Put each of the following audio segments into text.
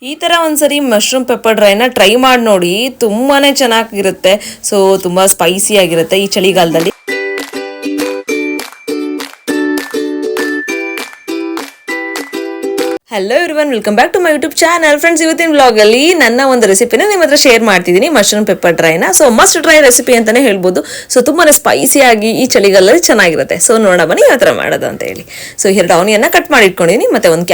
ಈ ಥರ ಒಂದ್ಸರಿ ಮಶ್ರೂಮ್ ಪೆಪ್ಪರ್ ಡ್ರೈನ ಟ್ರೈ ಮಾಡಿ ನೋಡಿ, ತುಂಬಾ ಚೆನ್ನಾಗಿರುತ್ತೆ. ಸೊ ತುಂಬ ಸ್ಪೈಸಿಯಾಗಿರುತ್ತೆ ಈ ಚಳಿಗಾಲದಲ್ಲಿ. Hello everyone, welcome back to my YouTube channel. Friends, ಇವತ್ತಿನ ವ್ಲಾಗಲ್ಲಿ ನನ್ನ ಒಂದು ರೆಸಿಪಿನ ನಿಮ್ಮ ಹತ್ರ ಶೇರ್ ಮಾಡ್ತಿದ್ದೀನಿ, ಮಶ್ರೂಮ್ ಪೆಪ್ಪರ್ ಡ್ರೈನ. ಸೊ ಮಸ್ಟ್ ಟ್ರೈ ರೆಸಿಪಿ ಅಂತಾನೆ ಹೇಳ್ಬೋದು. ಸೊ ತುಂಬಾ ಸ್ಪೈಸಿಯಾಗಿ ಈ ಚಳಿಗಾಲದಲ್ಲಿ ಚೆನ್ನಾಗಿರುತ್ತೆ. ಸೊ ನೋಡೋಣ ಬನ್ನಿ ಯಾವ ಥರ ಮಾಡೋದು ಅಂತ ಹೇಳಿ. ಸೊ 2 ಆನಿಯನ್ನ ಕಟ್ ಮಾಡಿ ಇಟ್ಕೊಂಡಿದ್ದೀನಿ, ಮತ್ತೆ ಒಂದು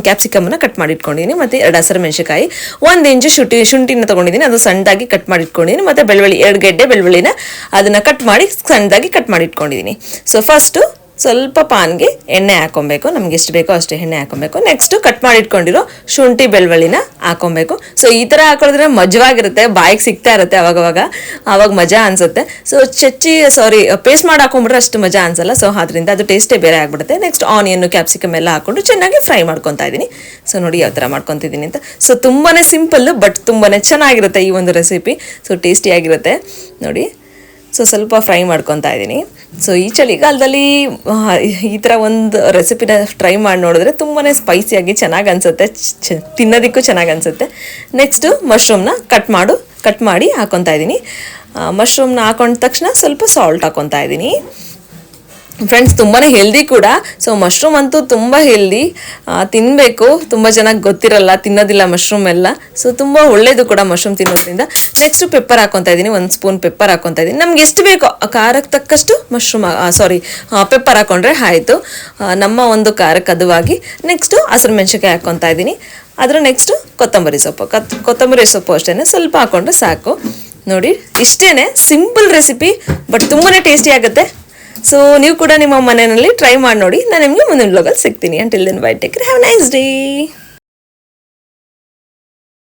ಕ್ಯಾಪ್ಸಿಕಮ್ನ ಕಟ್ ಮಾಡಿ ಇಟ್ಕೊಂಡಿದ್ದೀನಿ, ಮತ್ತೆ 2 ಹಸಿರು ಮೆಣಸಿನಕಾಯಿ, 1 ಇಂಚು ಶುಂಠಿನ ತಗೊಂಡಿದ್ದೀನಿ, ಅದು ಸಣ್ಣದಾಗಿ ಕಟ್ ಮಾಡಿ ಇಟ್ಕೊಂಡಿದ್ದೀನಿ, ಮತ್ತೆ ಬೆಳ್ಳುಳ್ಳಿ 2 ಗೆಡ್ಡೆ ಬೆಳ್ಳುಳ್ಳಿನ ಅದನ್ನ ಕಟ್ ಮಾಡಿ ಸಣ್ಣದಾಗಿ ಕಟ್ ಮಾಡಿ ಇಟ್ಕೊಂಡಿದ್ದೀನಿ. ಸೊ ಫಸ್ಟು ಸ್ವಲ್ಪ ಪಾನ್ಗೆ ಎಣ್ಣೆ ಹಾಕೊಬೇಕು, ನಮ್ಗೆ ಎಷ್ಟು ಬೇಕೋ ಅಷ್ಟು ಎಣ್ಣೆ ಹಾಕೊಬೇಕು. ನೆಕ್ಸ್ಟ್ ಕಟ್ ಮಾಡಿ ಇಟ್ಕೊಂಡಿರೋ ಶುಂಠಿ ಬೆಳ್ಳುಳ್ಳಿನ ಹಾಕೊಬೇಕು. ಸೊ ಈ ಥರ ಹಾಕೊಳ್ಳೋದ್ರೆ ಮಜವಾಗಿರುತ್ತೆ, ಬಾಯಿಗೆ ಸಿಗ್ತಾ ಇರುತ್ತೆ ಅವಾಗ ಮಜಾ ಅನ್ಸುತ್ತೆ. ಸೊ ಪೇಸ್ಟ್ ಮಾಡಿ ಹಾಕೊಂಡ್ಬಿಟ್ರೆ ಅಷ್ಟು ಮಜಾ ಅನ್ಸಲ್ಲ. ಸೊ ಅದರಿಂದ ಅದು ಟೇಸ್ಟೇ ಬೇರೆ ಆಗ್ಬಿಡುತ್ತೆ. ನೆಕ್ಸ್ಟ್ ಆನಿಯನ್ ಕ್ಯಾಪ್ಸಿಕಮ್ ಎಲ್ಲ ಹಾಕೊಂಡು ಚೆನ್ನಾಗಿ ಫ್ರೈ ಮಾಡ್ಕೊತಾ ಇದ್ದೀನಿ. ಸೊ ನೋಡಿ ಯಾವ ಥರ ಮಾಡ್ಕೊತಿದ್ದೀನಿ ಅಂತ. ಸೊ ತುಂಬಾ ಸಿಂಪಲ್ ಬಟ್ ತುಂಬಾ ಚೆನ್ನಾಗಿರುತ್ತೆ ಈ ಒಂದು ರೆಸಿಪಿ. ಸೊ ಟೇಸ್ಟಿಯಾಗಿರುತ್ತೆ ನೋಡಿ. ಸೊ ಸ್ವಲ್ಪ ಫ್ರೈ ಮಾಡ್ಕೊತಾ ಇದ್ದೀನಿ. ಸೊ ಈ ಚಳಿಗಾಲದಲ್ಲಿ ಈ ಥರ ಒಂದು ರೆಸಿಪಿನ ಟ್ರೈ ಮಾಡಿ ನೋಡಿದ್ರೆ ತುಂಬಾ ಸ್ಪೈಸಿಯಾಗಿ ಚೆನ್ನಾಗಿ ಅನಿಸುತ್ತೆ, ತಿನ್ನೋದಕ್ಕೂ ಚೆನ್ನಾಗಿ ಅನಿಸುತ್ತೆ. ನೆಕ್ಸ್ಟು ಮಶ್ರೂಮ್ನ ಕಟ್ ಮಾಡಿ ಹಾಕೊತಾ ಇದ್ದೀನಿ. ಮಶ್ರೂಮ್ನ ಹಾಕೊಂಡ ತಕ್ಷಣ ಸ್ವಲ್ಪ ಸಾಲ್ಟ್ ಹಾಕೊತಾ ಇದ್ದೀನಿ. ಫ್ರೆಂಡ್ಸ್, ತುಂಬಾ ಹೆಲ್ದಿ ಕೂಡ. ಸೊ ಮಶ್ರೂಮ್ ಅಂತೂ ತುಂಬ ಹೆಲ್ದಿ, ತಿನ್ನಬೇಕು. ತುಂಬ ಚೆನ್ನಾಗಿ ಗೊತ್ತಿರಲ್ಲ, ತಿನ್ನೋದಿಲ್ಲ ಮಶ್ರೂಮ್ ಎಲ್ಲ. ಸೊ ತುಂಬ ಒಳ್ಳೆಯದು ಕೂಡ ಮಶ್ರೂಮ್ ತಿನ್ನೋದ್ರಿಂದ. ನೆಕ್ಸ್ಟು ಪೆಪ್ಪರ್ ಹಾಕೊತಾ ಇದ್ದೀನಿ, 1 ಸ್ಪೂನ್ ಪೆಪ್ಪರ್ ಹಾಕೊತಾ ಇದ್ದೀನಿ. ನಮ್ಗೆ ಎಷ್ಟು ಬೇಕೋ ಖಾರಕ್ಕೆ ತಕ್ಕಷ್ಟು ಪೆಪ್ಪರ್ ಹಾಕೊಂಡ್ರೆ ಆಯಿತು, ನಮ್ಮ ಒಂದು ಖಾರಕ್ಕೆ ಅದುವಾಗಿ. ನೆಕ್ಸ್ಟು ಹಸಿರು ಮೆಣಸಿನಕಾಯಿ ಹಾಕೊತಾ ಇದ್ದೀನಿ. ಅದರ ನೆಕ್ಸ್ಟು ಕೊತ್ತಂಬರಿ ಸೊಪ್ಪು ಅಷ್ಟೇ ಸ್ವಲ್ಪ ಹಾಕೊಂಡ್ರೆ ಸಾಕು. ನೋಡಿ, ಇಷ್ಟೇ ಸಿಂಪಲ್ ರೆಸಿಪಿ ಬಟ್ ತುಂಬಾ ಟೇಸ್ಟಿ ಆಗುತ್ತೆ. ಸೊ ನೀವು ಕೂಡ ನಿಮ್ಮ ಮನೆಯಲ್ಲಿ ಟ್ರೈ ಮಾಡಿ ನೋಡಿ. ನಾನು ನಿಮಗೆ ಮುಂದಿನ ವ್ಲಾಗಲ್ಲಿ ಸಿಗ್ತೀನಿ. Until then bye, take care, have a nice day.